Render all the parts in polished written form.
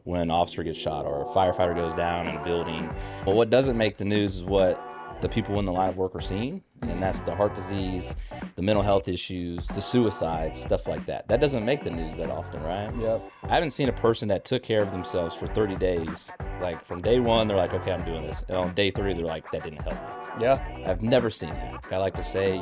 when an officer gets shot or a firefighter goes down in a building. But what doesn't make the news is what the people in the line of work are seeing, and that's the heart disease, the mental health issues, the suicide, stuff like that. That doesn't make the news that often, right? Yep. I haven't seen a person that took care of themselves for 30 days. Like from day one, they're like, okay, I'm doing this. And on day 3, they're like, that didn't help me. Yeah. I've never seen that. I like to say,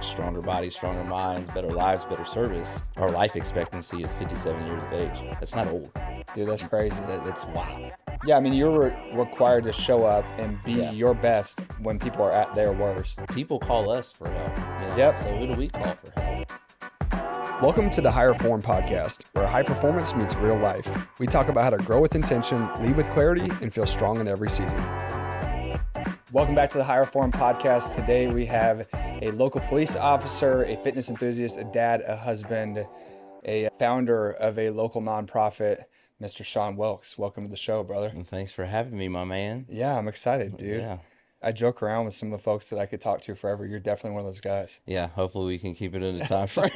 stronger bodies, stronger minds, better lives, better service. Our life expectancy is 57 years of age. That's not old. Dude, that's crazy. That's wild. Yeah, I mean, you're required to show up and be your best when people are at their worst. People call us for help. Yep. So who do we call for help? Welcome to the Higher Form Podcast, where high performance meets real life. We talk about how to grow with intention, lead with clarity, and feel strong in every season. Welcome back to the Higher Form Podcast. Today we have a local police officer, a fitness enthusiast, a dad, a husband, a founder of a local nonprofit, Mr. Sean Wilkes. Welcome to the show, brother. Well, thanks for having me, my man. Yeah, I'm excited, dude. Yeah. I joke around with some of the folks that I could talk to forever. You're definitely one of those guys. Yeah, hopefully we can keep it in the time frame.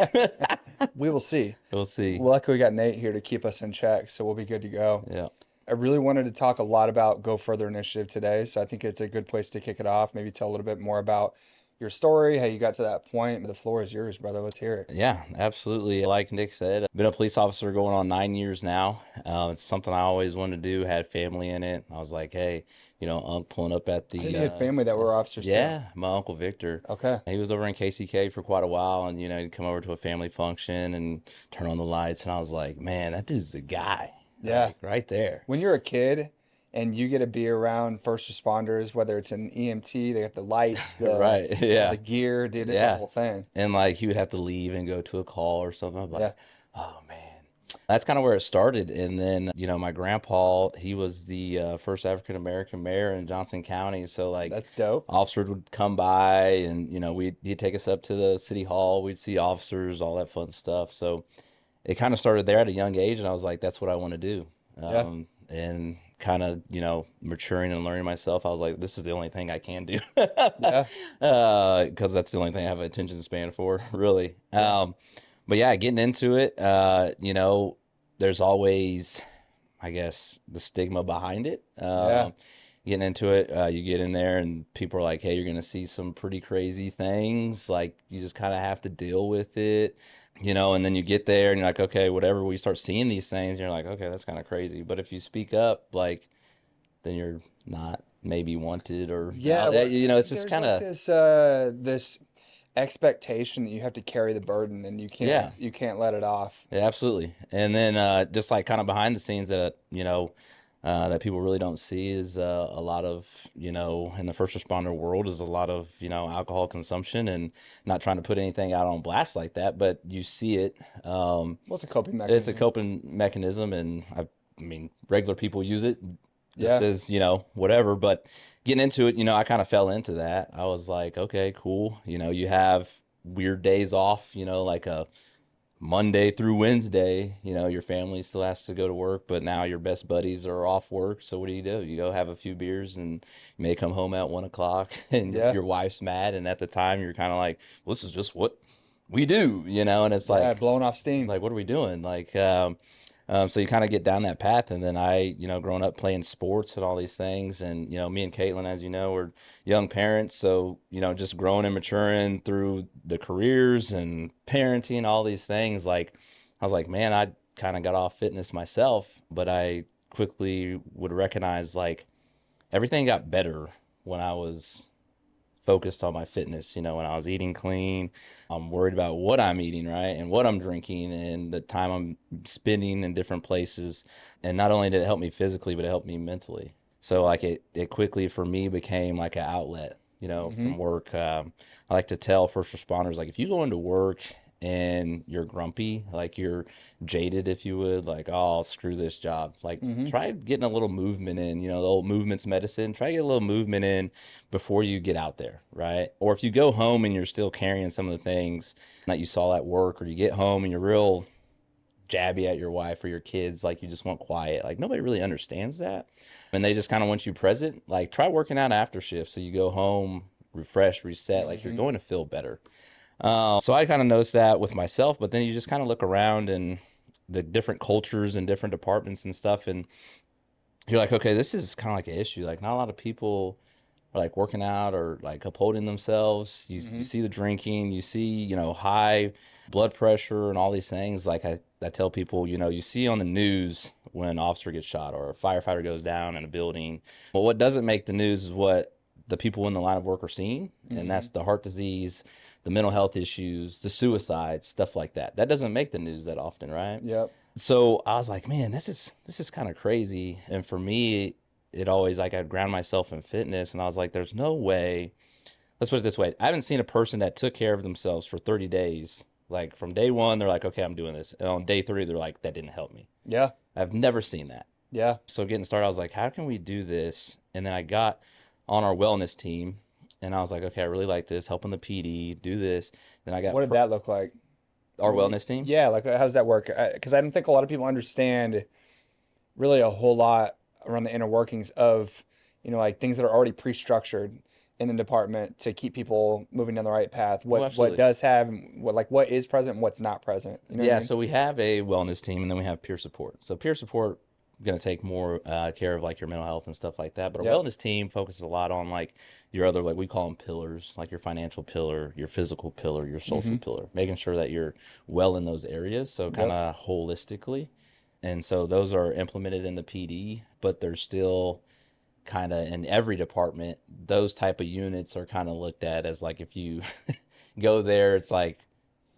We will see. We'll see. Well, luckily we got Nate here to keep us in check, so we'll be good to go. Yeah. I really wanted to talk a lot about Go Further initiative today, so I think it's a good place to kick it off. Maybe tell a little bit more about your story, how you got to that point. The floor is yours, brother. Let's hear it. Yeah, absolutely. Like Nick said, I've been a police officer going on 9 years now. It's something I always wanted to do, had family in it. I was like, hey, pulling up at the... You had family that were officers too. Yeah, my Uncle Victor. Okay. He was over in KCK for quite a while, and, he'd come over to a family function and turn on the lights, and I was like, man, that dude's the guy. Yeah. Like, right there. When you're a kid and you get to be around first responders, whether it's an EMT, they got the lights, the, right, yeah. the gear, dude, it's a whole thing. And like he would have to leave and go to a call or something. I'm like, oh man. That's kind of where it started. And then, my grandpa, he was the first African-American mayor in Johnson County. So like that's dope. Officers would come by and, he'd take us up to the city hall. We'd see officers, all that fun stuff. So it kind of started there at a young age. And I was like, that's what I want to do. And kind of, maturing and learning myself, I was like, this is the only thing I can do. Because that's the only thing I have an attention span for, really. But yeah, getting into it, there's always, I guess, the stigma behind it. Getting into it, you get in there and people are like, hey, you're going to see some pretty crazy things. Like, you just kind of have to deal with it. And then you get there and you're like, okay, whatever. We start seeing these things, and you're like, okay, that's kind of crazy. But if you speak up, like, then you're not maybe wanted or, it's just kind of this expectation that you have to carry the burden and you can't let it off. Yeah, absolutely. And then just like kind of behind the scenes that, that people really don't see is a lot of, in the first responder world is a lot of, alcohol consumption, and not trying to put anything out on blast like that, but you see it. Well, it's a coping mechanism. It's a coping mechanism, and I mean, regular people use it just as, whatever, but getting into it, I kind of fell into that. I was like, okay, cool. You have weird days off, like a Monday through Wednesday, your family still has to go to work, but now your best buddies are off work. So what do? You go have a few beers and you may come home at 1:00 and your wife's mad. And at the time you're kind of like, well, this is just what we do, and it's like blowing off steam. Like, what are we doing? Like, so you kind of get down that path. And then I, growing up playing sports and all these things, and, me and Caitlin, as you know, were young parents. So, just growing and maturing through the careers and parenting, all these things. Like, I was like, man, I kind of got off fitness myself, but I quickly would recognize, like, everything got better when I was focused on my fitness, when I was eating clean. I'm worried about what I'm eating, right, and what I'm drinking and the time I'm spending in different places. And not only did it help me physically, but it helped me mentally. So like it quickly for me became like an outlet, from work. I like to tell first responders, like, if you go into work and you're grumpy, like you're jaded, if you would, like, oh, screw this job. Like, try getting a little movement in, the old movement's medicine. Try to get a little movement in before you get out there, right? Or if you go home and you're still carrying some of the things that you saw at work, or you get home and you're real jabby at your wife or your kids, like you just want quiet. Like, nobody really understands that. And they just kind of want you present. Like, try working out after shift so you go home, refresh, reset, like you're going to feel better. So I kind of noticed that with myself, but then you just kind of look around and the different cultures and different departments and stuff. And you're like, okay, this is kind of like an issue. Like not a lot of people are like working out or like upholding themselves. You see the drinking, you see, high blood pressure and all these things. Like I tell people, you see on the news when an officer gets shot or a firefighter goes down in a building. But what doesn't make the news is what the people in the line of work are seeing. And that's the heart disease, the mental health issues, the suicides, stuff like that. That doesn't make the news that often, right? Yep. So I was like, man, this is kind of crazy. And for me, it always like I'd ground myself in fitness, and I was like, there's no way. Let's put it this way: I haven't seen a person that took care of themselves for 30 days. Like from day one, they're like, okay, I'm doing this, and on day 3, they're like, that didn't help me. Yeah. I've never seen that. Yeah. So getting started, I was like, how can we do this? And then I got on our wellness team, and I was like, okay, I really like this, helping the PD do this. Then I got What did that look like? our wellness team. Yeah, like how does that work? Because I don't think a lot of people understand really a whole lot around the inner workings of, like things that are already pre-structured in the department to keep people moving down the right path. What absolutely. does have, and what is present and what's not present. You know what I mean? So we have a wellness team, and then we have peer support. So peer support going to take more care of like your mental health and stuff like that. But our wellness team focuses a lot on like your other, like we call them pillars, like your financial pillar, your physical pillar, your social pillar, making sure that you're well in those areas. So kind of holistically. And so those are implemented in the PD, but there's still kind of in every department, those type of units are kind of looked at as like, if you go there, it's like,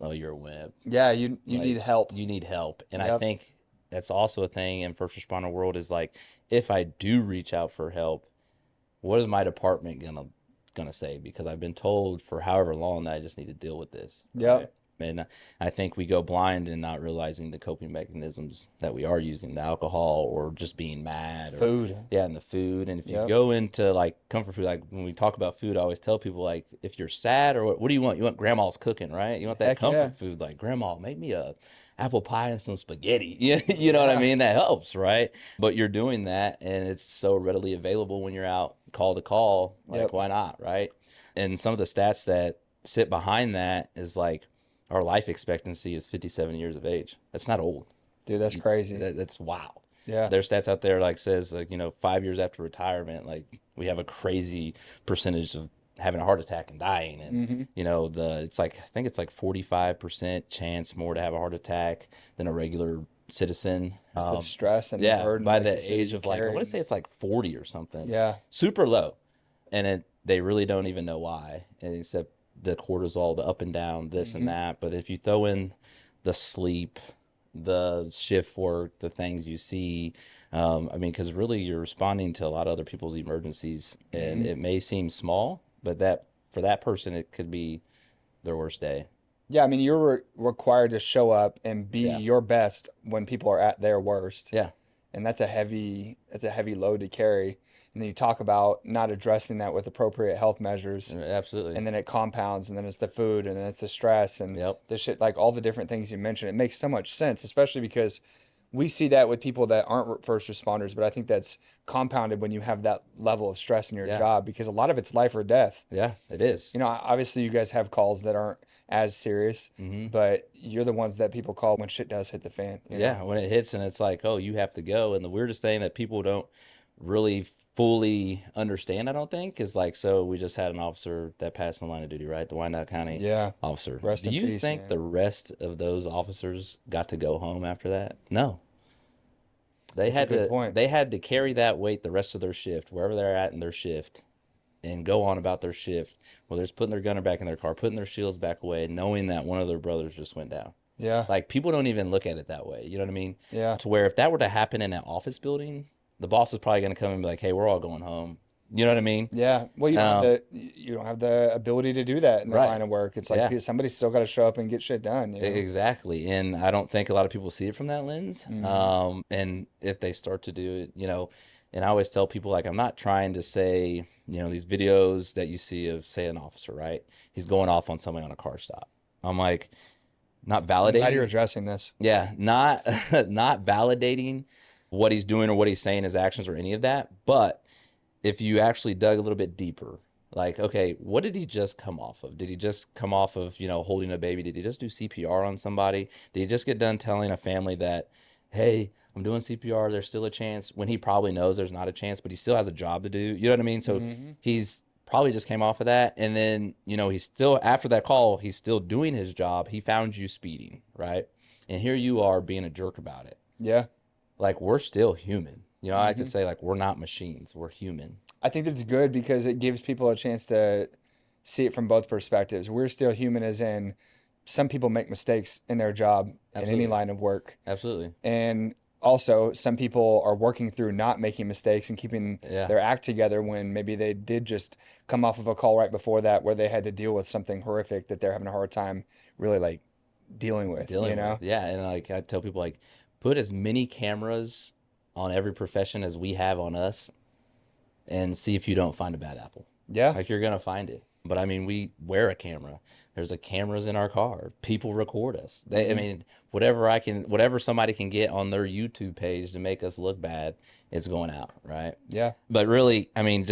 oh, you're a wimp. Yeah, you Like, need help. You need help. And I think that's also a thing in first responder world is like, if I do reach out for help, what is my department gonna say? Because I've been told for however long that I just need to deal with this. Yep. Right? And I think we go blind in not realizing the coping mechanisms that we are using, the alcohol or just being mad. Food. And the food. And if you go into like comfort food, like when we talk about food, I always tell people like, if you're sad or what do you want? You want grandma's cooking, right? You want that comfort food. Like, grandma, make me a apple pie and some spaghetti. You know what I mean? That helps, right? But you're doing that and it's so readily available when you're out call to call. Like, why not, right? And some of the stats that sit behind that is like, our life expectancy is 57 years of age. That's not old. Dude, that's crazy. That's wild. Yeah. There's stats out there like says like, 5 years after retirement, like we have a crazy percentage of having a heart attack and dying. And, it's like, I think it's like 45% chance more to have a heart attack than a regular citizen. It's the stress and the burden. By the age of like, I want to say it's like 40 or something. Yeah. Super low. And they really don't even know why. And except the cortisol, the up and down, this and that. But if you throw in the sleep, the shift work, the things you see, because really you're responding to a lot of other people's emergencies, and it may seem small, but that for that person, it could be their worst day. Yeah, you're required to show up and be your best when people are at their worst. Yeah. And that's a heavy load to carry. And then you talk about not addressing that with appropriate health measures. Absolutely. And then it compounds, and then it's the food, and then it's the stress, and the shit, like all the different things you mentioned. It makes so much sense, especially because we see that with people that aren't first responders, but I think that's compounded when you have that level of stress in your job, because a lot of it's life or death. Yeah, it is. Obviously you guys have calls that aren't as serious, but you're the ones that people call when shit does hit the fan. When it hits and it's like, oh, you have to go. And the weirdest thing that people don't really fully understand, I don't think, is like, so we just had an officer that passed in the line of duty, right? The Wyandotte County officer. Rest in Do you peace, think man. the rest of those officers got to go home after that? No. They That's a good point. They had to carry that weight the rest of their shift, wherever they're at in their shift, and go on about their shift, whether it's putting their gunner back in their car, putting their shields back away, knowing that one of their brothers just went down. Yeah. Like, people don't even look at it that way. You know what I mean? Yeah. To where if that were to happen in an office building, the boss is probably going to come and be like, hey, we're all going home. You know what I mean? Yeah. Well, you don't have the ability to do that in that line of work. It's like somebody's still got to show up and get shit done. Exactly. And I don't think a lot of people see it from that lens. And if they start to do it, and I always tell people, like, I'm not trying to say, these videos that you see of, say, an officer, right? He's going off on somebody on a car stop. I'm like, not validating. I'm glad you're addressing this. Yeah. Not validating what he's doing or what he's saying, his actions or any of that. But if you actually dug a little bit deeper Like, okay, what did he just come off of? Did he just come off of, holding a baby? Did he just do CPR on somebody? Did he just get done telling a family that, hey, I'm doing CPR, there's still a chance, when he probably knows there's not a chance, but he still has a job to do. You know what I mean? So he's probably just came off of that. And then, he's still, after that call, he's still doing his job. He found you speeding, right? And here you are being a jerk about it. Yeah. Like, we're still human. I like to say, like, we're not machines, we're human. I think that's good because it gives people a chance to see it from both perspectives. We're still human, as in some people make mistakes in their job in any line of work. Absolutely. And also, some people are working through not making mistakes and keeping their act together when maybe they did just come off of a call right before that where they had to deal with something horrific that they're having a hard time really like dealing with, Yeah. And like I tell people, like, put as many cameras on every profession as we have on us and see if you don't find a bad apple. Yeah. Like, you're going to find it. But I mean, we wear a camera. There's cameras in our car. People record us. I mean, whatever somebody can get on their YouTube page to make us look bad, it's going out, right? Yeah. But really, I mean,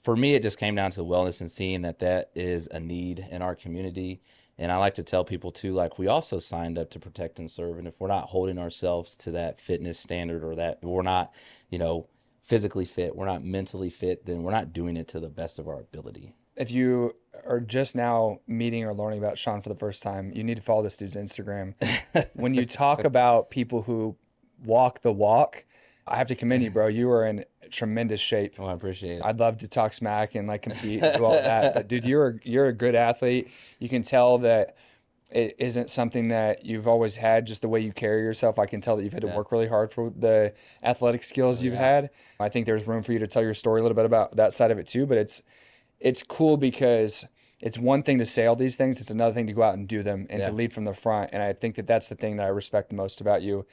for me, it just came down to wellness and seeing that is a need in our community. And I like to tell people too, like, we also signed up to protect and serve. And if we're not holding ourselves to that fitness standard, or that we're not, physically fit, we're not mentally fit, then we're not doing it to the best of our ability. If you are just now meeting or learning about Sean for the first time, you need to follow this dude's Instagram. When you talk about people who walk the walk, I have to commend you, bro. You are in tremendous shape. Oh, I appreciate it. I'd love to talk smack and like compete and do all that. But dude, you're a good athlete. You can tell that it isn't something that you've always had, just the way you carry yourself. I can tell that you've had to work really hard for the athletic skills you've had. I think there's room for you to tell your story a little bit about that side of it too, but it's cool because it's one thing to say all these things. It's another thing to go out and do them and to lead from the front. And I think that that's the thing that I respect the most about you.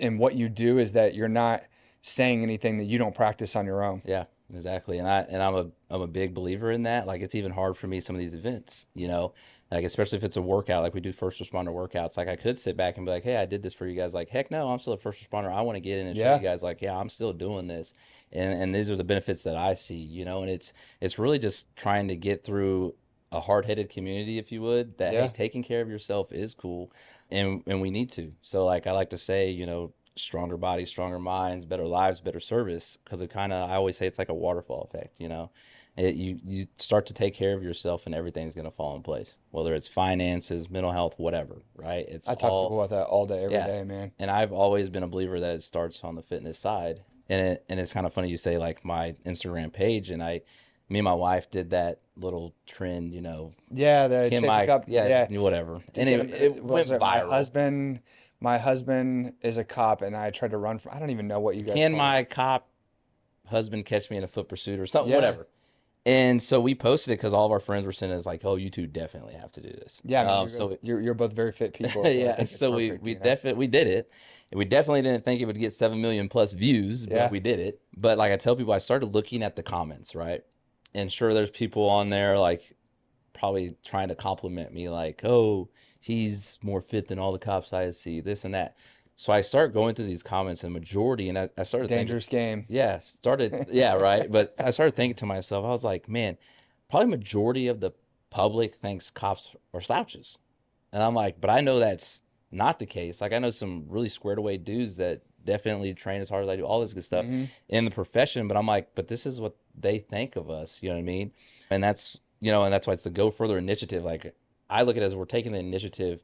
And what you do is that you're not saying anything that you don't practice on your own. Yeah, exactly. And I'm a big believer in that. Like, it's even hard for me, some of these events, like, especially if it's a workout, like we do first responder workouts. Like, I could sit back and be like, hey, I did this for you guys. Like, heck no, I'm still a first responder. I want to get in and show you guys, like, yeah, I'm still doing this. And these are the benefits that I see, and it's really just trying to get through a hard-headed community, if you would, that, hey, taking care of yourself is cool. And we need to. So, like, I like to say, stronger bodies, stronger minds, better lives, better service. Because I always say it's like a waterfall effect, you start to take care of yourself and everything's going to fall in place, whether it's finances, mental health, whatever, right? I talk to people about that all day, every day, man. And I've always been a believer that it starts on the fitness side. And it's kind of funny you say, like, my Instagram page, and me and my wife did that little trend, Yeah, the Kim, chase cup. yeah, whatever. And it went viral. My husband is a cop, and I tried to run from. I don't even know what you guys. Can call my it. cop husband catch me in a foot pursuit or something, whatever. And so we posted it because all of our friends were sending us, like, oh, you two definitely have to do this. Yeah, I mean, you're both very fit people. So yeah, so we did it. And we definitely didn't think it would get 7 million plus views, but we did it. But like I tell people, I started looking at the comments, right? And sure, there's people on there, like, probably trying to compliment me, like, oh, he's more fit than all the cops I see, this and that. So I start going through these comments, and majority, and I started dangerous game. Yeah, right. But I started thinking to myself, I was like, man, probably majority of the public thinks cops are slouches. And I'm like, but I know that's not the case. Like, I know some really squared away dudes that definitely train as hard as I do, all this good stuff in the profession. But I'm like, but this is what they think of us. You know what I mean? And that's why it's the Go Further initiative. Like, I look at it as we're taking the initiative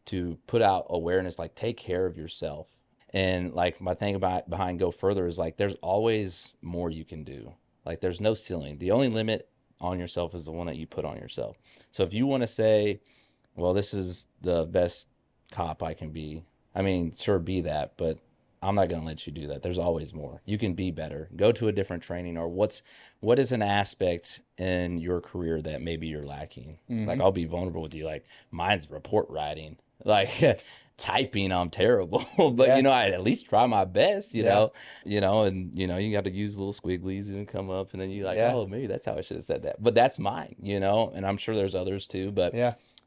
to put out awareness, like, take care of yourself. And like, my thing behind Go Further is, like, there's always more you can do. Like, there's no ceiling. The only limit on yourself is the one that you put on yourself. So if you want to say, well, this is the best cop I can be, I mean, sure, be that, but I'm not going to let you do that. There's always more. You can be better. Go to a different training, or what is an aspect in your career that maybe you're lacking? Like, I'll be vulnerable with you. Like, mine's report writing. Like, typing, I'm terrible, but I at least try my best, you know, and you got to use little squigglies and come up, and then you like, oh, maybe that's how I should have said that. But that's mine, and I'm sure there's others too.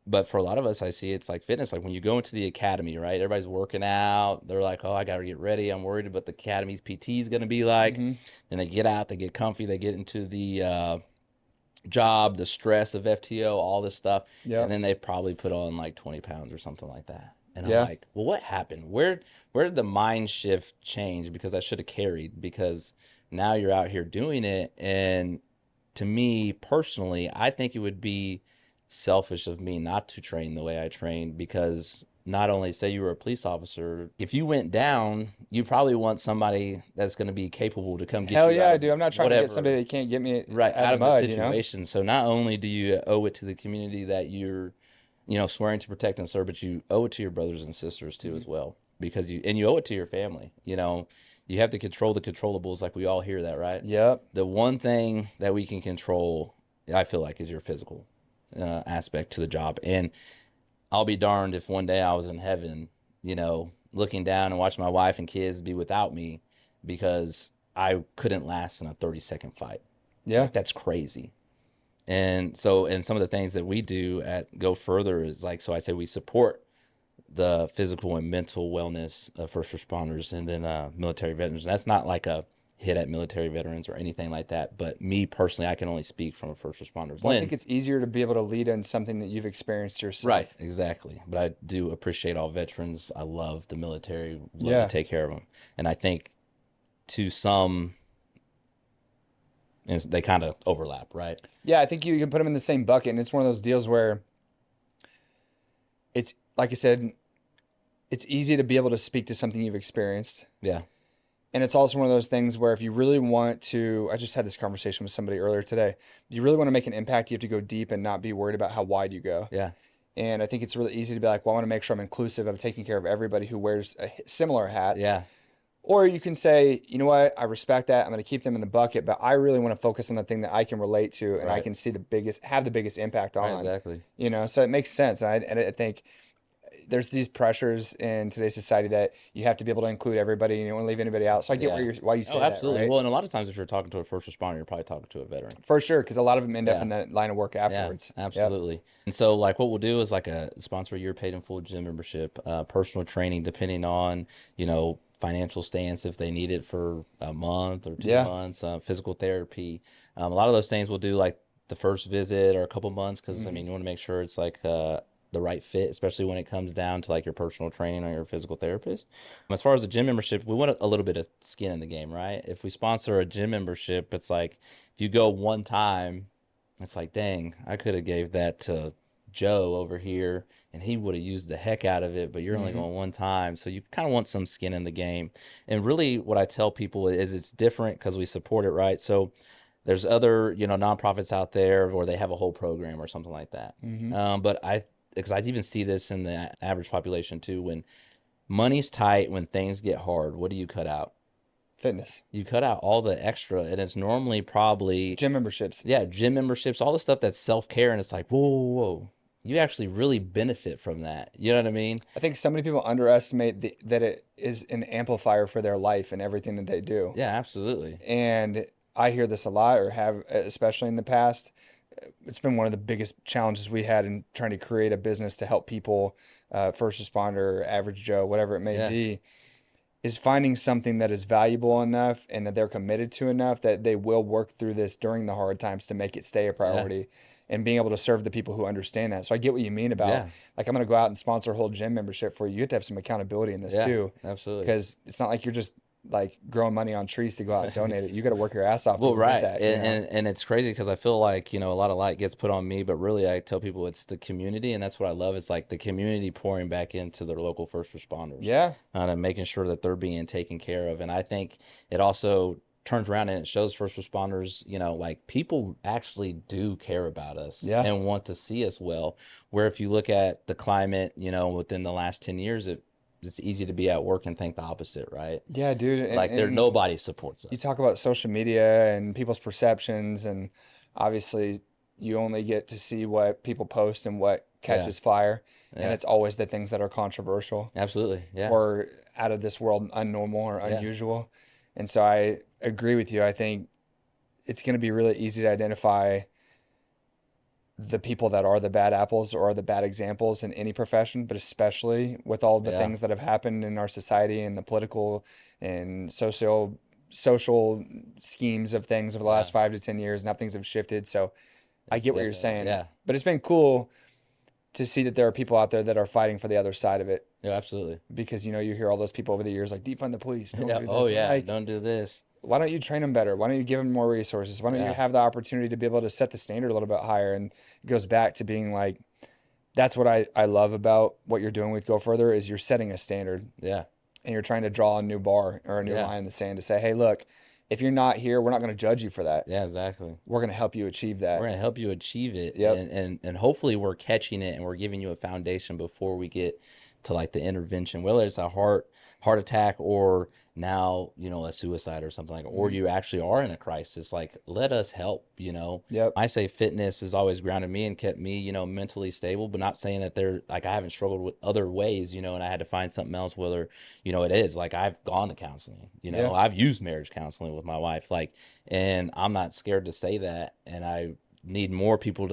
But for a lot of us, I see it's like fitness. Like, when you go into the academy, right? Everybody's working out. They're like, oh, I got to get ready. I'm worried about the academy's PT is going to be like. And they get out, they get comfy, they get into the job, the stress of FTO, all this stuff, and Yep. then they probably put on like 20 pounds or something like that. And I'm Yeah. like, well, what happened? Where did the mind shift change? Because I should have carried, because now you're out here doing it. And to me personally, I think it would be selfish of me not to train the way I trained, because not only, say you were a police officer, if you went down, you probably want somebody that's going to be capable to come get Hell you out yeah, of dude. I'm not trying to get somebody whatever. that can't get me Right, out of out the of the mud, you know? situation. So not only do you owe it to the community that you're, swearing to protect and serve, but you owe it to your brothers and sisters too as well, because you owe it to your family. You have to control the controllables, like we all hear that, right? Yep. The one thing that we can control, I feel like, is your physical aspect to the job. And I'll be darned if one day I was in heaven, looking down and watching my wife and kids be without me because I couldn't last in a 30-second fight. Yeah. Like, that's crazy. And some of the things that we do at Go Further is like, so I say we support the physical and mental wellness of first responders and then military veterans. And that's not like a hit at military veterans or anything like that. But me personally, I can only speak from a first responder's Well, I think lens. it's easier to be able to lead in something that you've experienced Right, yourself. exactly. But I do appreciate all veterans. I love the military, love to Yeah. take care of them. And I think to some, and they kind of overlap, right? Yeah, I think you can put them in the same bucket, and it's one of those deals where it's, like I said, it's easy to be able to speak to something you've experienced. Yeah, And it's also one of those things where if you really want to, I just had this conversation with somebody earlier today. You really want to make an impact, you have to go deep and not be worried about how wide you go. yeah, And I think it's really easy to be like, well, I want to make sure I'm inclusive of taking care of everybody who wears similar hats. yeah, Or you can say, you know what, I respect that. I'm going to keep them in the bucket, but I really want to focus on the thing that I can relate to and I right, can see have the biggest impact right, on. exactly. So it makes sense. And I think there's these pressures in today's society that you have to be able to include everybody and you don't want to leave anybody out. So I get Yeah. why you Oh, say that, absolutely. right? Well, and a lot of times if you're talking to a first responder, you're probably talking to a veteran. For sure, because a lot of them end up Yeah. in that line of work Yeah, afterwards. Yep. absolutely. And so, like, what we'll do is like a sponsor a year paid in full gym membership, personal training, depending on, financial stance, if they need it for a month or two Yeah. months, physical therapy. A lot of those things we'll do like the first visit or a couple months, because I mean, you want to make sure it's like the right fit, especially when it comes down to like your personal training or your physical therapist. As far as the gym membership, we want a little bit of skin in the game, right? If we sponsor a gym membership, it's like if you go one time, it's like, dang, I could have gave that to Joe over here and he would have used the heck out of it, but you're only Mm-hmm. going one time. So you kind of want some skin in the game. And really what I tell people is it's different because we support it, right? So there's other, nonprofits out there where they have a whole program or something like that. Mm-hmm. Because I even see this in the average population too, when money's tight, when things get hard, what do you cut out? Fitness, You cut out all the extra, and it's normally probably, gym memberships. yeah, gym memberships, all the stuff that's self-care, and it's like, whoa, whoa, whoa. You actually really benefit from that. You know what I mean? I think so many people underestimate that it is an amplifier for their life and everything that they do. Yeah, absolutely. And I hear this a lot, or have, especially in the past. It's been one of the biggest challenges we had in trying to create a business to help people, first responder, average Joe, whatever it may Yeah, be, is finding something that is valuable enough and that they're committed to enough that they will work through this during the hard times to make it stay a yeah, priority and being able to serve the people who understand that. So I get what you mean about, yeah, like, I'm going to go out and sponsor a whole gym membership for you. You have to have some accountability in this yeah, too, absolutely. because it's not like you're just like growing money on trees to go out and donate it. You got to work your ass off to Well, go get right. that, And it's crazy because I feel like, a lot of light gets put on me, but really I tell people it's the community. And that's what I love. It's like the community pouring back into their local first responders Yeah. and making sure that they're being taken care of. And I think it also turns around and it shows first responders, like people actually do care about us Yeah. and want to see us well. Where if you look at the climate, within the last 10 years, it's easy to be at work and think the opposite, right? Yeah, dude. Like nobody supports You us. talk about social media and people's perceptions, and obviously you only get to see what people post and what Yeah, catches fire, and yeah, it's always the things that are controversial absolutely. Yeah, or out of this world, unnormal or yeah, unusual. And so I agree with you. I think it's going to be really easy to identify the people that are the bad apples or the bad examples in any profession, but especially with all the yeah, things that have happened in our society and the political and social schemes of things over the yeah. last 5 to 10 years and how things have shifted. So I It's get what you're definitely, saying, yeah. but it's been cool to see that there are people out there that are fighting for the other side of it, Yeah, absolutely. because you hear all those people over the years like defund the police, don't Yeah. do Oh this. I'm yeah. like, Don't do this. why don't you train them better? Why don't you give them more resources? Why don't you Yeah. have the opportunity to be able to set the standard a little bit higher? And it goes back to being like, that's what I love about what you're doing with Go Further is you're setting a standard Yeah. and you're trying to draw a new bar or a new Yeah. line in the sand to say, hey, look, if you're not here, we're not going to judge you for that. Yeah. Exactly. We're going to help you achieve We're that. gonna help you achieve it, Yep. and hopefully we're catching it and we're giving you a foundation before we get to like the intervention, whether it's a heart attack or now a suicide or something like, or Mhm. you actually are in a crisis. Like, let us help. Yep. I say fitness has always grounded me and kept me mentally stable, but not saying that they're like I haven't struggled with other ways, and I had to find something else. Whether it is like I've gone to counseling, Yeah. I've used marriage counseling with my wife, like, and I'm not scared to say that, and I need more people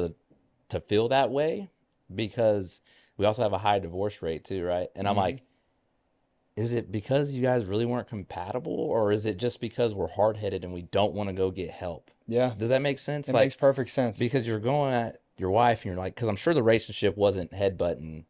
to feel that way, because we also have a high divorce rate too, right? And I'm Hmm. like, is it because you guys really weren't compatible, or is it just because we're hard-headed and we don't want to go get help? Yeah. Does that make sense? It Like, makes perfect sense. because you're going at your wife and you're like, because I'm sure the relationship wasn't headbutting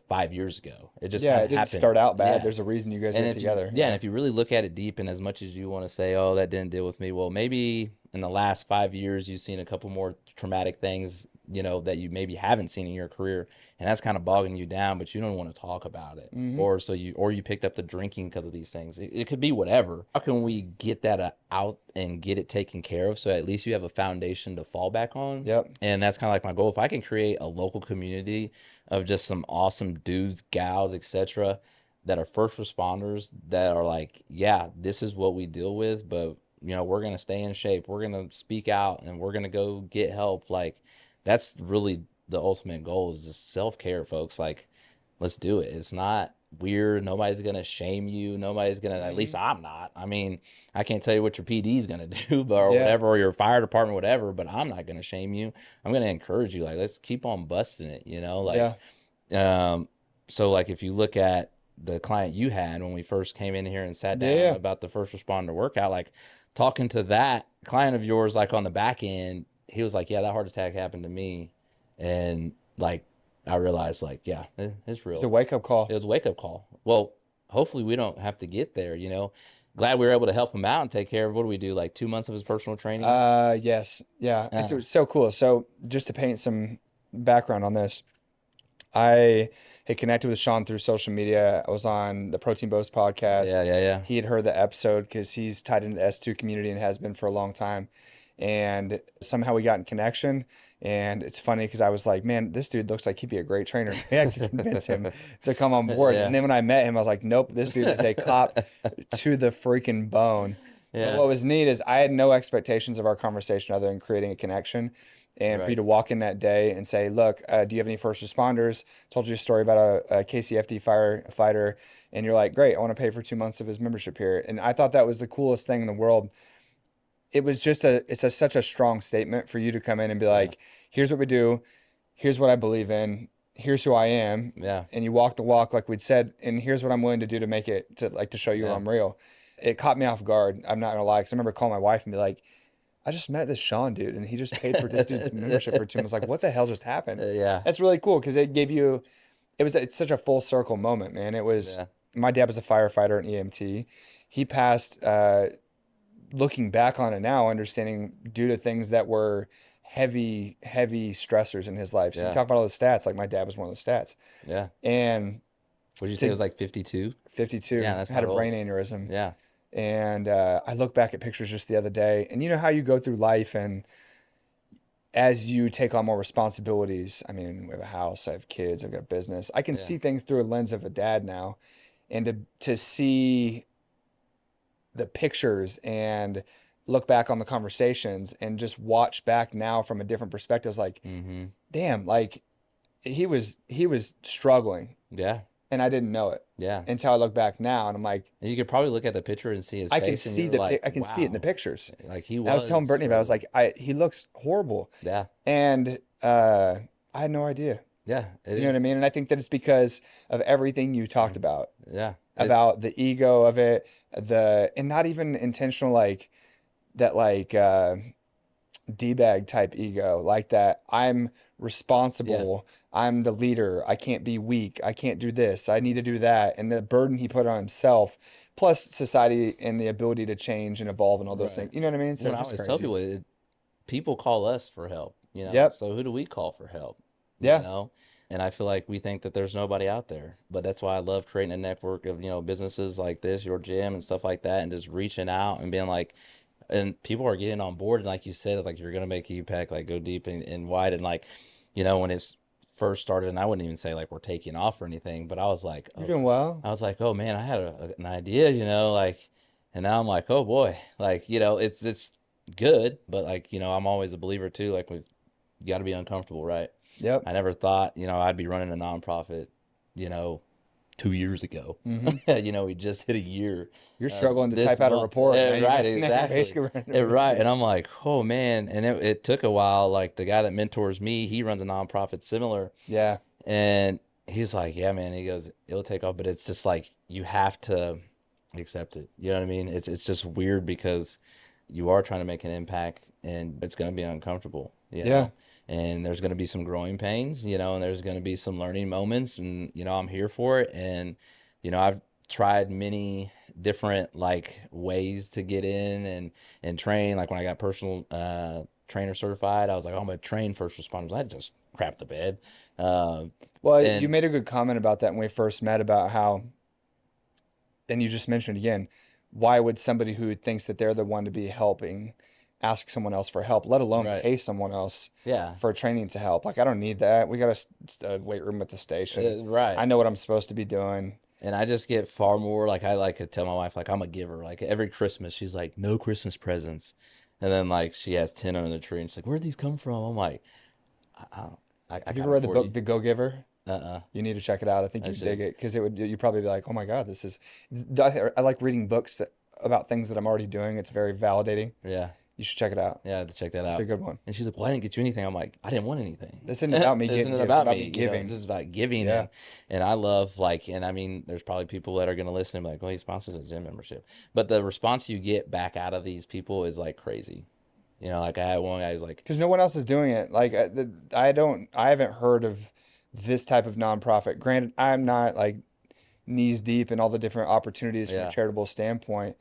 5 years ago. It just Yeah. kind It of didn't happened. start out bad. Yeah. There's a reason you guys And get if you, together. yeah, and Yeah. if you really look at it deep, and as much as you want to say, oh, that didn't deal with me, well, maybe in the last 5 years, you've seen a couple more traumatic things, that you maybe haven't seen in your career. And that's kind of bogging you down, but you don't want to talk about it. Hmm. Or you picked up the drinking because of these things. It could be whatever. How can we get that out and get it taken care of, so at least you have a foundation to fall back on? Yep. And that's kind of like my goal. If I can create a local community of just some awesome dudes, gals, etc., that are first responders that are like, yeah, this is what we deal with, but we're gonna stay in shape, we're gonna speak out, and we're gonna go get help. Like, that's really the ultimate goal, is just self-care, folks. Like, let's do it. It's not weird. Nobody's gonna shame you. Nobody's gonna, at least Hmm. I'm not. I mean, I can't tell you what your PD is gonna do, but or Yeah. whatever, or your fire department, whatever, but I'm not gonna shame you. I'm gonna encourage you. Like, let's keep on busting it, like, Yeah. um, so like if you look at the client you had when we first came in here and sat Yeah. down Yeah. about the first responder workout, like talking to that client of yours, like on the back end, he was like, yeah, that heart attack happened to me. And like, I realized, like, yeah, it's It's a real. wake up It call. was a wake up call. Well, hopefully we don't have to get there, Glad we were able to help him out and take care of, what do we do, like 2 months of his personal training? Yes. Yeah. It's Uh, so cool. So just to paint some background on this, I had connected with Sean through social media. I was on the Protein Boast podcast. yeah, yeah, yeah. He had heard the episode because he's tied into the S2 community and has been for a long time. And somehow we got in connection. And it's funny because I was like, man, this dude looks like he'd be a great trainer. Maybe I could convince him to come on board. And Yeah. then when I met him, I was like, nope, this dude is a cop to the freaking bone. But Yeah. what was neat is I had no expectations of our conversation other than creating a connection. And for you Right. to walk in that day and say, look, do you have any first responders? Told you a story about a KCFD firefighter. And you're like, great, I want to pay for 2 months of his membership here. And I thought that was the coolest thing in the world. It was just such a strong statement for you to come in and be Yeah. like, here's what we do. Here's what I believe in. Here's who I am. Yeah. And you walk the walk like we'd said. And here's what I'm willing to do to make it to show you Yeah. I'm real. It caught me off guard. I'm not gonna lie. Cause I remember calling my wife and be like, I just met this Sean dude and he just paid for this dude's membership for 2 months. Like, what the hell just happened? Yeah. That's really cool because it's such a full circle moment, man. It was, Yeah. my dad was a firefighter and EMT. He passed, looking back on it now, understanding due to things that were heavy, heavy stressors in his life. So you Yeah. talk about all the stats, like my dad was one of those stats. Yeah. And Would you say it to was like 52? 52, Yeah, that's had a not brain old. aneurysm. Yeah. And I look back at pictures just the other day, and you know how you go through life, and as you take on more responsibilities, I mean, we have a house, I have kids, I've got a business. I can Yeah. see things through a lens of a dad now, and to see the pictures and look back on the conversations and just watch back now from a different perspective, it's like, Mm-hmm. damn, like he was struggling, Yeah. and I didn't know it Yeah. until I look back now, and I'm like, And you could probably look at the picture and see his I can face, and see you're like, I can see it in the wow. pictures. Like, he And I was telling was Brittany about it. I was struggling. like, he looks horrible. Yeah. And I had no idea. Yeah. It You know what I is. mean? And I think that it's because of everything you talked about, Yeah. about the ego of it, and not even intentional, like that, like D-bag type ego, like that I'm Yeah. responsible, I'm the leader, I can't be weak, I can't do this, I need to do that, and the burden he put on himself, plus society and the ability to change and evolve and all those things. Right. You know what I mean? So When it's I just always tell crazy. people, people call us for help, Yep. so who do we call for help, you Yeah. know? And I feel like we think that there's nobody out there. But that's why I love creating a network of, businesses like this, your gym and stuff like that, and just reaching out and being like, and people are getting on board. And like you said, like you're gonna make EPAC like go deep and wide. And like, when it's first started, and I wouldn't even say like we're taking off or anything, but You're doing well. I was like, oh man, I had an idea, like, and now I'm like, oh boy, like, it's good, but like, I'm always a believer too. Like we've got to be uncomfortable, right? Yep. I never thought, I'd be running a nonprofit, you know, 2 years ago. Hmm. We just hit a year You're struggling to this type out a month. report. Now Right, now you're exactly. basically running a Right. And business. I'm like, oh man. And it took a while. Like the guy that mentors me, he runs a nonprofit similar. Yeah. And he's like, yeah, man. He goes, it'll take off, but it's just like you have to accept it. You know what I mean? It's just weird because you are trying to make an impact and it's going to be uncomfortable, Yeah. and there's going to be some growing pains, and there's going to be some learning moments, and I'm here for it. And I've tried many different like ways to get in and train. Like when I got personal trainer certified, I was like, oh, I'm gonna train first responders. I just crap the bed. uh, Well, you and made a good comment about that when we first met about how, and you just mentioned again, why would somebody who thinks that they're the one to be helping ask someone else for help, let alone right, pay someone else yeah, for training to help? Like, I don't need that. We got a weight room at the station. I right. know what I'm supposed to be doing. And I just get far more like I like to tell my wife like I'm a giver. Like every Christmas, she's like, no Christmas presents, and then like she has 10 under the tree, and she's like, where'd these come from? I'm like, I, I Have you ever got them read the for book you. The Go-Giver? Uh-uh. You need to check it out. I think I you'd dig should. it because it would. You'd probably be like, "Oh my God, this is." I like reading books about things that I'm already doing. It's very validating. Yeah. You should check it out. Yeah, I have to check that It's a out. good one. And she's like, well, I didn't get you anything. I'm like, I didn't want anything. This isn't about me This getting isn't gifts. It's about about me. me This giving. is about giving. Yeah. And I love like, and I mean, there's probably people that are going to listen and be like, well, he sponsors a gym membership. But the response you get back out of these people is like crazy. Like I had one guy who's like, Because no one else is doing it. Like I don't. I haven't heard of this type of nonprofit. Granted, I'm not like knees deep in all the different opportunities from a yeah. charitable standpoint,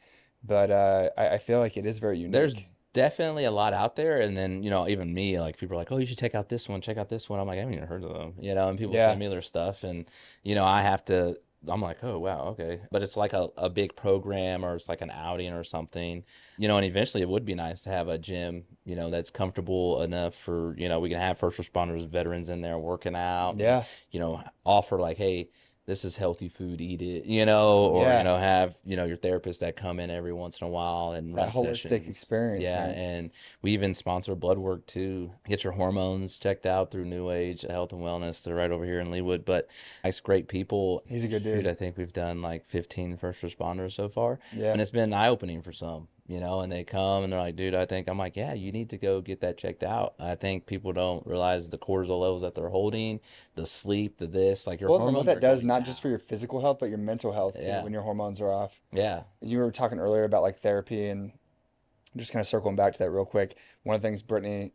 but I feel like it is very There's unique. definitely a lot out there. And then, even me, like people are like, oh, you should check out this one, check out this one. I'm like, I haven't even heard of them, and people Yeah. send me their stuff. And, I have to, I'm like, oh, wow, okay. But it's like a big program or it's like an outing or something, and eventually it would be nice to have a gym, that's comfortable enough for, we can have first responders, veterans in there working out and, Yeah. offer like, hey, this is healthy food, eat it, or, Yeah. have, your therapist that come in every once in a while and run That holistic sessions. experience, Yeah. man. And we even sponsor blood work too. Get your hormones checked out through New Age Health and Wellness. They're right over here in Leawood, but nice, great people. He's a good Shoot, dude. I think we've done like 15 first responders so far. Yeah. And it's been eye opening for some. And they come and they're like, dude, I'm like, yeah, you need to go get that checked out. I think people don't realize the cortisol levels that they're holding, the sleep, the this, like your Well, and what hormones that are does, going not just down. for your physical health, but your mental health too, Yeah. when your hormones are off. Yeah. You were talking earlier about like therapy and just kind of circling back to that real quick. One of the things Brittany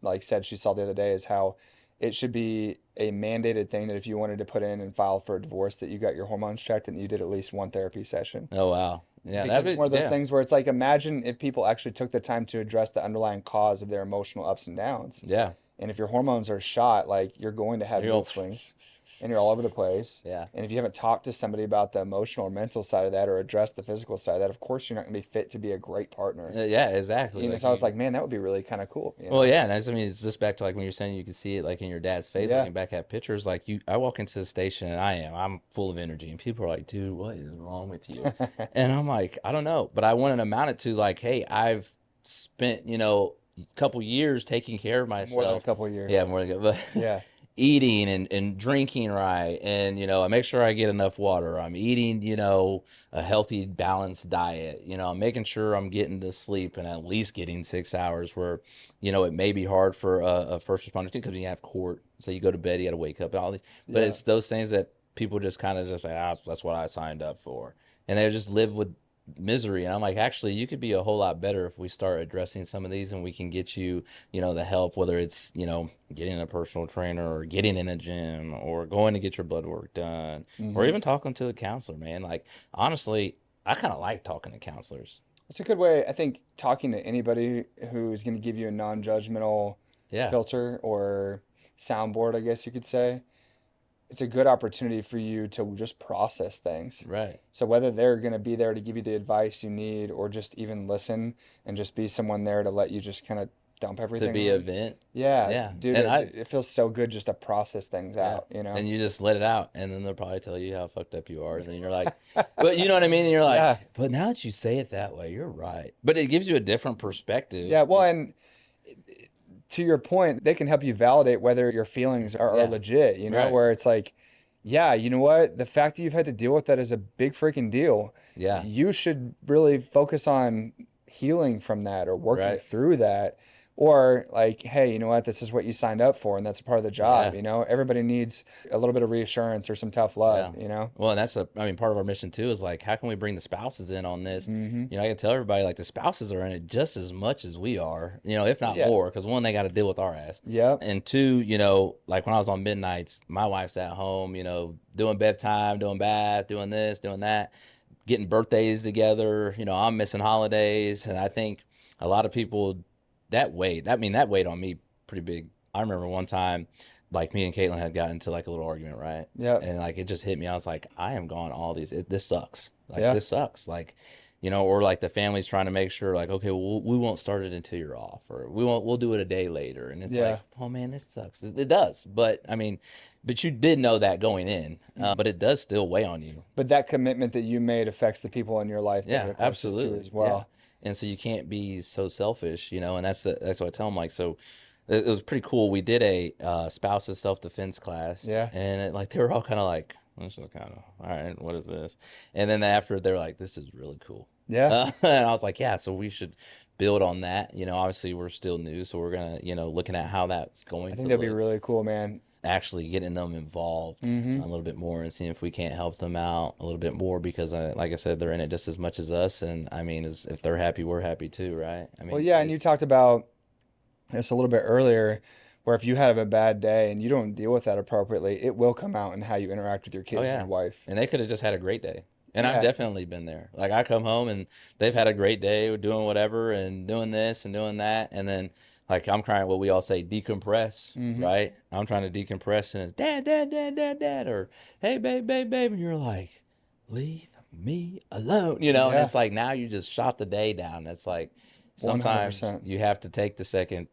like said she saw the other day is how it should be a mandated thing that if you wanted to put in and file for a divorce, that you got your hormones checked and you did at least one therapy session. Oh, wow. Yeah. Because it's one of those Yeah. things where it's like, imagine if people actually took the time to address the underlying cause of their emotional ups and downs. Yeah. And if your hormones are shot, like you're going to have You're all, mood swings and you're all over the place. yeah. And if you haven't talked to somebody about the emotional or mental side of that or addressed the physical side of that, of course you're not going to be fit to be a great partner. Yeah, exactly. So I was like, man, that would be really kind of cool, Well, yeah, and I mean, it's just back to like when you're saying you can see it like in your dad's face, Yeah. looking back at pictures. Like I walk into the station and I'm full of energy, and people are like, dude, what is wrong with you? And I'm like, I don't know, but I want to amount it to like, hey, I've spent, a couple years taking care of More than a myself. couple of years. Yeah, more than good, but Yeah. eating and drinking right, and I make sure I get enough water. I'm eating, a healthy, balanced diet. I'm making sure I'm getting to sleep and at least getting 6 hours. Where, it may be hard for a first responder too because you have court, so you go to bed, you got to wake up and all these. But Yeah. it's those things that people just kind of just say, ah, that's what I signed up for, and they just live with misery. And I'm like, actually, you could be a whole lot better if we start addressing some of these, and we can get you, the help, whether it's, getting a personal trainer or getting in a gym or going to get your blood work done or even talking to the counselor, man. Like, honestly, I kind of like talking to counselors. It's a good way, I think, talking to anybody who's going to give you a non-judgmental Yeah, filter or soundboard, I guess you could say. It's a good opportunity for you to just process things. right. So whether they're going to be there to give you the advice you need or just even listen and just be someone there to let you just kind of dump To everything be a on. vent. Yeah, Yeah. dude, And it feels so good just to process things yeah. out, you know? And you just let it out, and then they'll probably tell you how fucked up you are. And you're like, but you know what I mean? And you're like, Yeah. but now that you say it that way, you're right. But it gives you a different perspective. Yeah, well, and to your point, they can help you validate whether your feelings are Yeah. legit, Right. where it's like, yeah, you know what? The fact that you've had to deal with that is a big freaking deal. Yeah. You should really focus on healing from that or working Right. through that. Or like, hey, you know what? This is what you signed up for, and that's a part of the job, Yeah. Everybody needs a little bit of reassurance or some tough Yeah. love. Well, and I mean, part of our mission too is like, how can we bring the spouses in on this? Mm-hmm. I can tell everybody like the spouses are in it just as much as we are, if not Yeah. more, because one, they got to deal with our ass. Yep. And two, like when I was on midnights, my wife's at home, doing bedtime, doing bath, doing this, doing that, getting birthdays together. I'm missing holidays. And I think a lot of people that weighed on me pretty big. I remember one time, like me and Caitlin had gotten into like a little argument, right? Yep. And like it just hit me. I was like, I am gone all these. This sucks. Like Yeah. this sucks. Like, or like the family's trying to make sure, like, okay, well, we won't start it until you're off, or we'll do it a day later. And it's Yeah. like, oh man, this sucks. It does. But I mean, but you did know that going in, but it does still weigh on you. But that commitment that you made affects the people in your life that Yeah, are closest to absolutely. as Yeah. well. And so you can't be so selfish, and that's what I tell them. Like, so it was pretty cool. We did a spouses self-defense class, Yeah. and like they were all kind of like, this is kind of all right. What is this? And then after they're like, this is really cool. Yeah. And I was like, yeah. So we should build on that. Obviously we're still new, so we're gonna, looking at how that's going I to think that'd be look. really cool, man. Actually getting them involved Mm-hmm. a little bit more and seeing if we can't help them out a little bit more because, like I said, they're in it just as much as us. And I mean, if they're happy, we're happy too, right? I Well, mean, yeah, and you talked about this a little bit earlier, where if you have a bad day and you don't deal with that appropriately, it will come out in how you interact with your oh kids and yeah, your wife. and they could have just had a great day. And I've Yeah. definitely been there. Like I come home and they've had a great day doing whatever and doing this and doing that, and then like I'm trying what we all say decompress, Mm-hmm. right? I'm trying to decompress and it's dad, dad, dad, dad, dad, or hey babe, babe, babe, and you're like, leave me alone, and Yeah. it's like now you just shot the day down. It's like sometimes 100%. you have to take the second,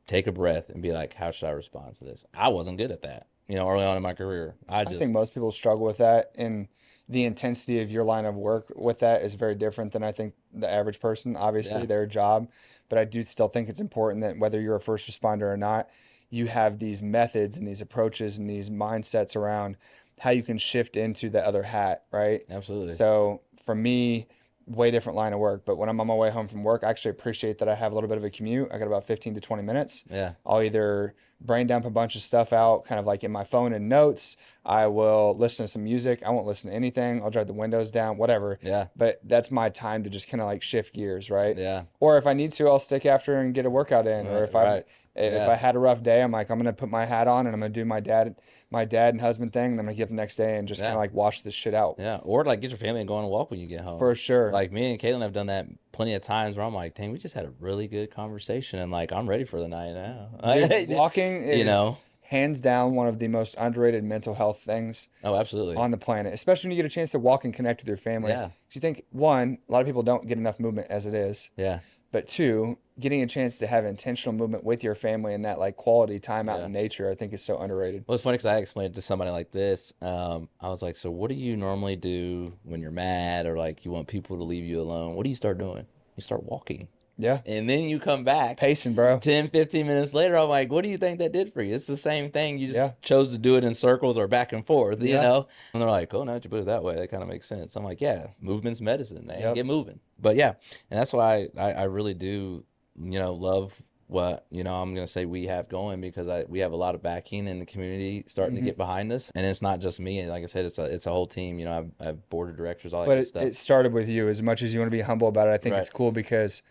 take a breath, and be like, how should I respond to this? I wasn't good at that, early on in my career. I I just think most people struggle with that, and the intensity of your line of work with that is very different than I think the average person. Obviously, yeah, their job, but I do still think it's important that whether you're a first responder or not, you have these methods and these approaches and these mindsets around how you can shift into the other hat, right? absolutely. So for me, way different line of work. But when I'm on my way home from work, I actually appreciate that I have a little bit of a commute. I got about 15 to 20 minutes. Yeah. I'll either brain dump a bunch of stuff out, kind of like in my phone and notes. I will listen to some music. I won't listen to anything. I'll drive the windows down, whatever. Yeah. But that's my time to just kind of like shift gears, right? Yeah. Or if I need to, I'll stick after and get a workout in. Or if Right. if Yeah. I had a rough day, I'm like, I'm gonna put my hat on and I'm gonna do my dad and husband thing, and then I'm gonna get up the next day and just kind Yeah. of like wash this shit out. Yeah. Or like get your family and go on a walk when you get home. For sure. Like me and Caitlin have done that plenty of times where I'm like, dang, we just had a really good conversation and like I'm ready for the night now. Dude, walking is You know? hands down one of the most underrated mental health things Oh, absolutely. on the planet, especially when you get a chance to walk and connect with your family. Yeah. 'Cause you think, one, a lot of people don't get enough movement as it is, Yeah. but two, getting a chance to have intentional movement with your family and that like quality time out Yeah. in nature, I think is so underrated. Well, it's funny because I explained it to somebody like this. I was like, so what do you normally do when you're mad or like you want people to leave you alone? What do you start doing? You start walking. Yeah. And then you come back Pacing, bro. 10, 15 minutes later. I'm like, what do you think that did for you? It's the same thing. You just Yeah. chose to do it in circles or back and forth, you Yeah. know? And they're like, oh, now that you put it that way, that kind of makes sense. I'm like, yeah, movement's medicine, man. Yep. Get moving. But yeah, and that's why I really do, love what, I'm going to say we have going, because we have a lot of backing in the community starting to Mm-hmm. get behind us. And it's not just me. Like I said, it's a whole team. I have board of directors, all that But good it, stuff. it started with you. As much as you want to be humble about it, I think Right. it's cool because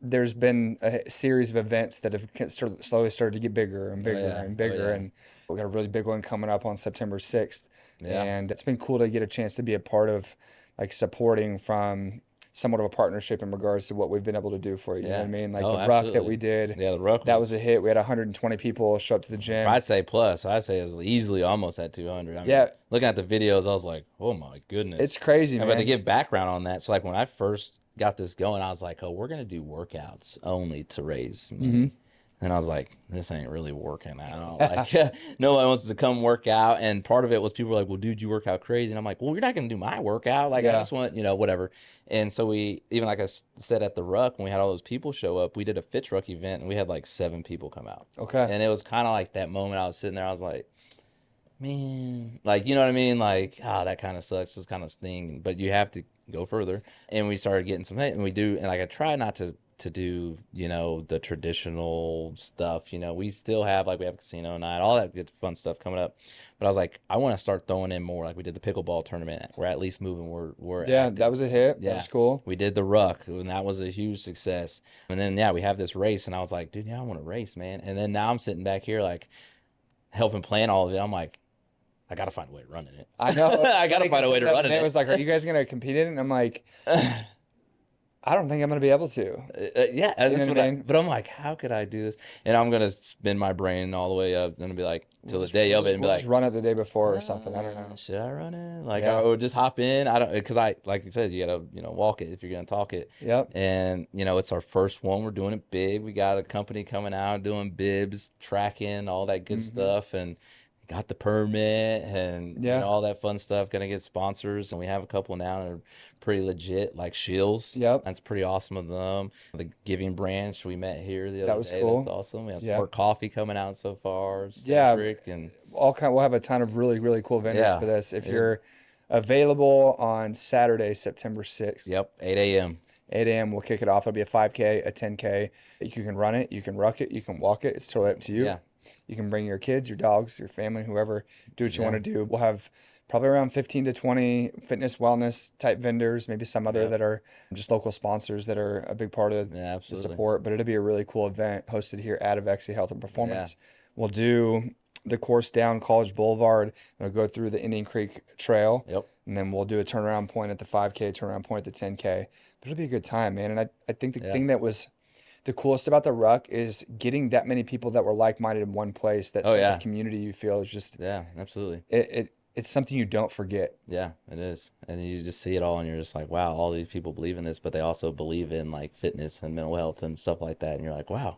there's been a series of events that have slowly started to get bigger and Oh, bigger yeah. and Oh, bigger. yeah. And we got a really big one coming up on September 6th. Yeah. And it's been cool to get a chance to be a part of, like, supporting from somewhat of a partnership in regards to what we've been able to do for you. You know what Yeah. I mean? Like Oh, the ruck that we absolutely. did, Yeah. The ruck that was a was, hit. We had 120 people show up to the gym. I'd say plus. I'd say it's easily almost at 200. I mean, Yeah, looking at the videos, I was like, oh my it's goodness. crazy, But to man. give background on that, so like when I first got this going, I was like, oh, we're gonna do workouts only to raise Hmm. money. And I was like, this ain't really working out. Like, nobody wants to come work out. And part of it was people were like, well, dude, you work out crazy. And I'm like, well, you're not going to do my workout. Like, I Yeah. just want, whatever. And so even like I said at the Ruck, when we had all those people show up, we did a Fit Truck event and we had like 7 people come out. Okay. And it was kind of like that moment I was sitting there, I was like, man, like, you know what I mean? Like, that kind of sucks. It's kind of sting, but you have to go further. And we started getting some, and we do, and like, I try not to do, the traditional stuff. We still have, like, we have casino night, all that good fun stuff coming up. But I was like, I want to start throwing in more. Like we did the pickleball tournament. We're at least moving. We're Yeah, that active. was a hit. That Yeah. was cool. We did the ruck, and that was a huge success. And then, yeah, we have this race, and I was like, dude, yeah, I want to race, man. And then now I'm sitting back here, like, helping plan all of it. I'm like, I gotta find a way to run in it. I know. I gotta find a way to run in It it. was like, are you guys gonna compete in it? And I'm like, I don't think I'm gonna be able to. Yeah, You know that's what what I I. mean? But I'm like, how could I do this? And I'm gonna spin my brain all the way up, and be like, till the day of it, and be We'll just like, run it the day before or something. I don't know. should I run it? Like, Yeah. or just hop in? I don't, because like you said, you gotta, walk it if you're gonna talk it. Yep. And it's our first one. We're doing it big. We got a company coming out doing bibs, tracking, all that good Hmm. stuff, and got the permit and Yeah. all that fun stuff. Gonna get sponsors, and we have a couple now that are pretty legit, like Shills. Yep. That's pretty awesome of them. The Giving Branch we met here the That other was day. cool. That's awesome. We have Yeah. Sport Coffee coming out so far. Yeah. Centric and We'll have a ton of really, really cool vendors yeah. for this. If It- you're available on Saturday, September 6th, Yep. 8 a.m. 8 a.m., we'll kick it off. It'll be a 5K, a 10K. You can run it, you can ruck it, you can walk it. It's totally up to you. Yeah. You can bring your kids, your dogs, your family, whoever, do what you Yeah. want to do. We'll have probably around 15 to 20 fitness, wellness type vendors, maybe some other Yep. that are just local sponsors that are a big part of Yeah, the absolutely. support. But it'll be a really cool event hosted here at Avexia Health and Performance. We'll do the course down College Boulevard. It'll go through the Indian Creek Trail. Yep. And then we'll do a turnaround point at the 5K, turnaround point at the 10K. But it'll be a good time, man. And I think the Yeah. thing that was the coolest about the ruck is getting that many people that were like-minded in one place. That Oh, sense yeah. of community you feel is just Yeah, absolutely. it's something you don't forget. Yeah, it is. And you just see it all and you're just like, wow, all these people believe in this, but they also believe in like fitness and mental health and stuff like that. And you're like, wow,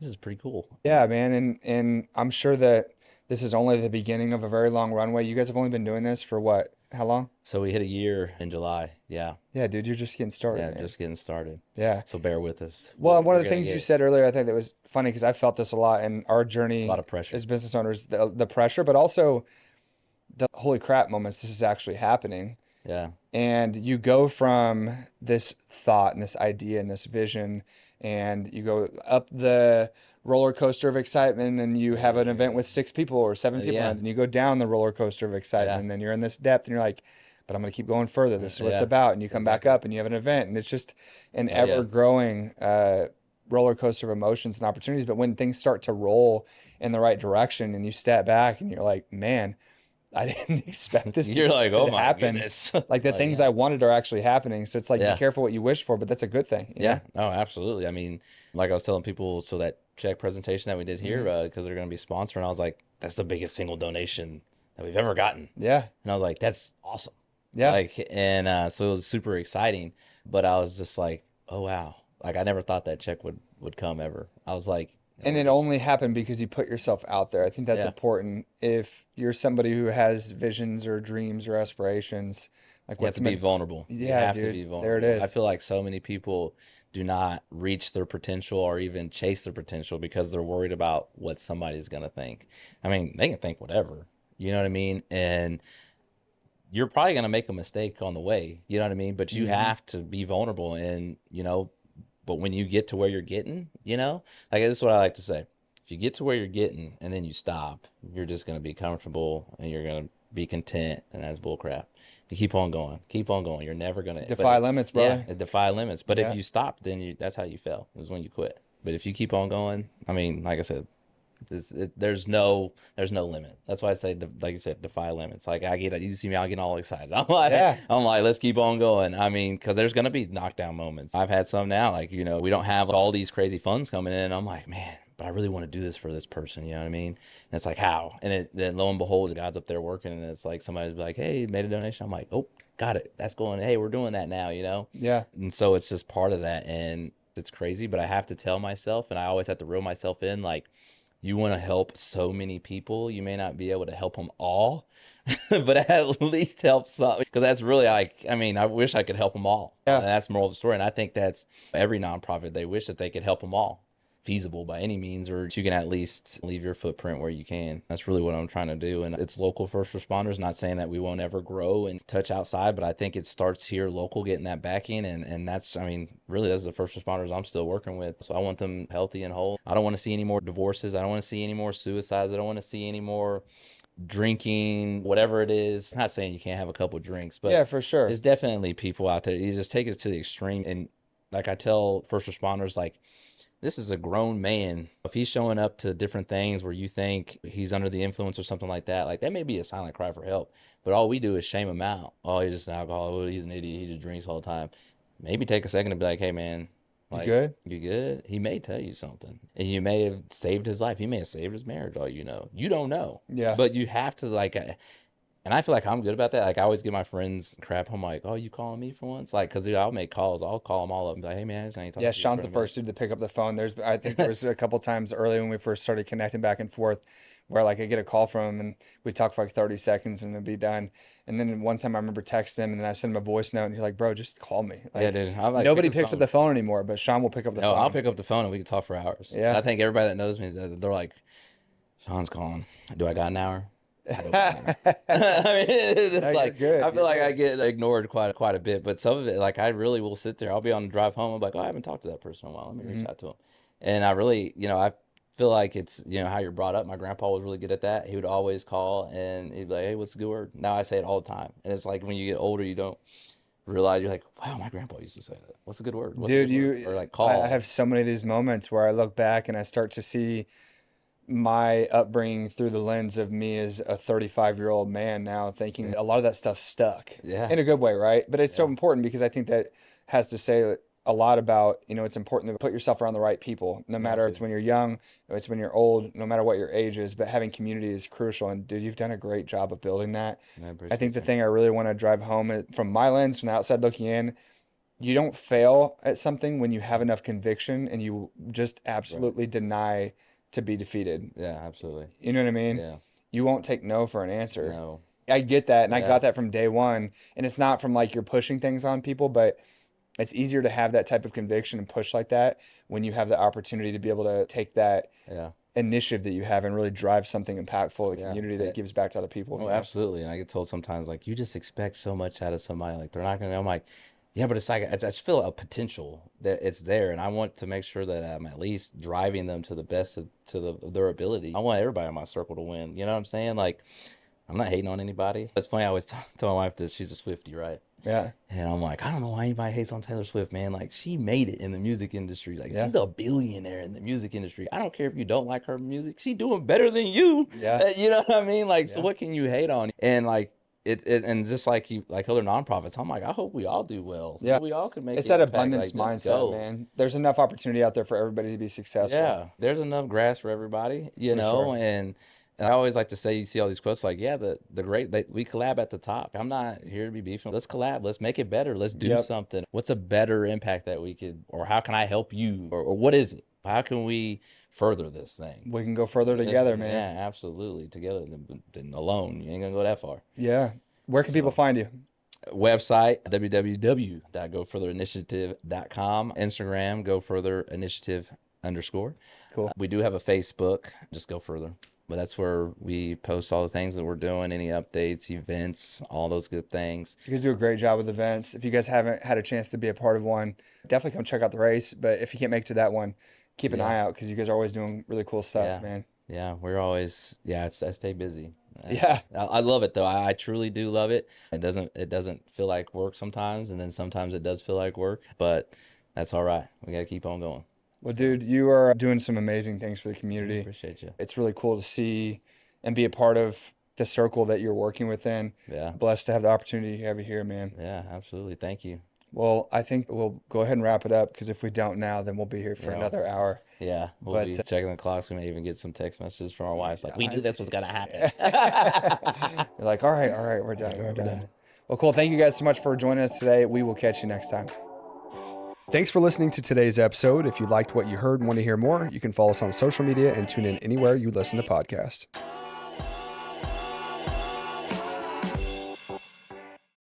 this is pretty cool. Yeah, man, and I'm sure that this is only the beginning of a very long runway. You guys have only been doing this for what? How long? So we hit a year in July. Yeah. Yeah, dude, you're just getting started, Yeah, man. just getting started. Yeah. So bear with us. Well, We're one of the gonna things you get said earlier, I think that was funny because I felt this a lot in our a journey lot of pressure. as business owners, the pressure, but also the holy crap moments. This is actually happening. Yeah. And you go from this thought and this idea and this vision, and you go up the roller coaster of excitement, and you have an event with 6 people or 7 people, Yeah. and then you go down the roller coaster of excitement, Yeah. and then you're in this depth, and you're like, but I'm going to keep going further. This is what it's Yeah. about. And you come back Exactly. up, and you have an event, and it's just an Oh, yeah. ever growing roller coaster of emotions and opportunities. But when things start to roll in the right direction, and you step back, and you're like, man, I didn't expect this You're like, to oh my happen. goodness. Like the Like, things yeah. I wanted are actually happening. So it's like, Yeah. be careful what you wish for, but that's a good thing. You Yeah, know? no, absolutely. I mean, like I was telling people, so that check presentation that we did here, Mhm. because they're going to be sponsoring, I was like, that's the biggest single donation that we've ever gotten. Yeah. And I was like, that's awesome. Yeah. Like, and so it was super exciting, but I was just like, oh, wow. Like, I never thought that check would come ever. I was like, And it only happened because you put yourself out there. I think that's Yeah. important. If you're somebody who has visions or dreams or aspirations, like you have what's to be meant, vulnerable. You yeah, have to dude, be there it vulnerable. I is. feel like so many people do not reach their potential or even chase their potential because they're worried about what somebody's going to think. I mean, they can think whatever, you know what I mean? And you're probably going to make a mistake on the way, you know what I mean? But you Mhm. have to be vulnerable and, But when you get to where you're getting, like this is what I like to say. If you get to where you're getting and then you stop, you're just going to be comfortable and you're going to be content, and that's bull crap. You keep on going, keep on going. You're never going to Defy limits, brother. yeah, defy limits. But if Yeah. you stop, then that's how you fail. It was when you quit. But if you keep on going, I mean, like I said, there's no limit. That's why I say, like you said, defy limits. Like you see me, I get all excited. Yeah. I'm like, let's keep on going. I mean, because there's gonna be knockdown moments. I've had some now, like we don't have all these crazy funds coming in. And I'm like, man, but I really want to do this for this person. You know what I mean? And it's like, how? And then lo and behold, God's up there working, and it's like somebody's like, hey, made a donation. I'm like, oh, got it. That's going. Hey, we're doing that now. Yeah. And so it's just part of that, and it's crazy. But I have to tell myself, and I always have to reel myself in, like, you want to help so many people. You may not be able to help them all, but at least help some. Because that's really like, I mean, I wish I could help them all. Yeah. And that's the moral of the story. And I think that's every nonprofit. They wish that they could help them all, feasible by any means, or you can at least leave your footprint where you can. That's really what I'm trying to do. And it's local first responders, not saying that we won't ever grow and touch outside, but I think it starts here local, getting that backing. And that's, I mean, really, that's the first responders I'm still working with. So I want them healthy and whole. I don't want to see any more divorces. I don't want to see any more suicides. I don't want to see any more drinking, whatever it is. I'm not saying you can't have a couple drinks, but Yeah, for sure. there's definitely people out there. You just take it to the extreme. And like I tell first responders, like, this is a grown man. If he's showing up to different things where you think he's under the influence or something like that may be a silent cry for help. But all we do is shame him out. Oh, he's just an alcoholic. Oh, he's an idiot. He just drinks all the time. Maybe take a second to be like, hey, man, like, you good? You good? He may tell you something. And you may have saved his life. He may have saved his marriage, all you know. You don't know. Yeah. But you have to, like, and I feel like I'm good about that. Like, I always give my friends crap. I'm like, oh, you calling me for once? Like, because, dude, I'll make calls. I'll call them all up and be like, hey, man, I just ain't talking Yeah, to you Sean's for the a minute. first dude to pick up the phone. I think there was a couple times early when we first started connecting back and forth where like I get a call from him and we talk for like 30 seconds and it'd be done. And then one time I remember texting him and then I sent him a voice note and he's like, bro, just call me. Like, Yeah, dude. I'm like, nobody pick picks up the phone anymore, but Sean will pick up the No, phone. I'll pick up the phone and we can talk for hours. Yeah. I think everybody that knows me, they're like, Sean's calling. Do I got an hour? I don't got an hour. I mean, it's No, you're like, good. I feel You're like good. I get ignored quite a bit, but some of it, like, I really will sit there. I'll be on the drive home. I'm like, oh, I haven't talked to that person in a while. Let me reach out to him. And I really, I feel like it's, how you're brought up. My grandpa was really good at that. He would always call and he'd be like, hey, what's the good word? Now I say it all the time. And it's like when you get older, you don't realize, you're like, wow, my grandpa used to say that. What's a good word? What's a Dude, good word? Or like call. I have so many of these moments where I look back and I start to see my upbringing through the lens of me as a 35-year-old man now, thinking a lot of that stuff stuck Yeah. in a good way, right? But it's so important because I think that has to say a lot about, it's important to put yourself around the right people, no matter it's when you're young, it's when you're old, no matter what your age is, but having community is crucial. And dude, you've done a great job of building that. I think the thing I really want to drive home from my lens, from the outside looking in, you don't fail at something when you have enough conviction and you just absolutely deny to be defeated. Yeah, absolutely. You know what I mean? Yeah. You won't take no for an answer. No. I get that, and I Yeah. got that from day one. And it's not from like you're pushing things on people, but it's easier to have that type of conviction and push like that when you have the opportunity to be able to take that Yeah. initiative that you have and really drive something impactful to the Yeah. community that gives back to other people. Oh, absolutely. And I get told sometimes, like, you just expect so much out of somebody. Like, they're not going to, I'm like, yeah, but it's like, I just feel a potential that it's there. And I want to make sure that I'm at least driving them to the best of their ability. I want everybody in my circle to win. You know what I'm saying? Like, I'm not hating on anybody. It's funny. I always tell my wife this. She's a Swiftie, right? Yeah. And I'm like, I don't know why anybody hates on Taylor Swift, man. Like, she made it in the music industry. Like, she's a billionaire in the music industry. I don't care if you don't like her music. She doing better than you. Yeah. You know what I mean? Like, so what can you hate on? And like, it and just like other nonprofits, I'm like, I hope we all do well. Yeah. We all can make It's an that impact. abundance Like, just mindset, go. man. There's enough opportunity out there for everybody to be successful. Yeah, there's enough grass for everybody, you For know, sure. and I always like to say, you see all these quotes like, yeah, the we collab at the top. I'm not here to be beefing. Let's collab. Let's make it better. Let's do Yep. something. What's a better impact that we could, or how can I help you? Or what is it? How can we further this thing? We can go further together, man. Yeah, absolutely. Together than alone. You ain't gonna go that far. Yeah. Where can people find you? Website, www.gofurtherinitiative.com. Instagram, gofurtherinitiative_. Cool. We do have a Facebook, just Go Further. But that's where we post all the things that we're doing, any updates, events, all those good things. You guys do a great job with events. If you guys haven't had a chance to be a part of one, definitely come check out the race. But if you can't make it to that one, keep an Yeah. eye out because you guys are always doing really cool stuff, Yeah. man. Yeah. We're always, yeah, I stay busy. Yeah. I love it though. I truly do love it. It doesn't feel like work sometimes, and then sometimes it does feel like work, but that's all right. We got to keep on going. Well, dude, you are doing some amazing things for the community. Appreciate you. It's really cool to see and be a part of the circle that you're working within. Yeah. Blessed to have the opportunity to have you here, man. Yeah, absolutely. Thank you. Well, I think we'll go ahead and wrap it up because if we don't now, then we'll be here for Yeah. another hour. Yeah, we'll But, be checking the clocks. We may even get some text messages from our wives like, we knew this was gonna happen. You're like, all right, we're done. We're done. Well, cool. Thank you guys so much for joining us today. We will catch you next time. Thanks for listening to today's episode. If you liked what you heard and want to hear more, you can follow us on social media and tune in anywhere you listen to podcasts.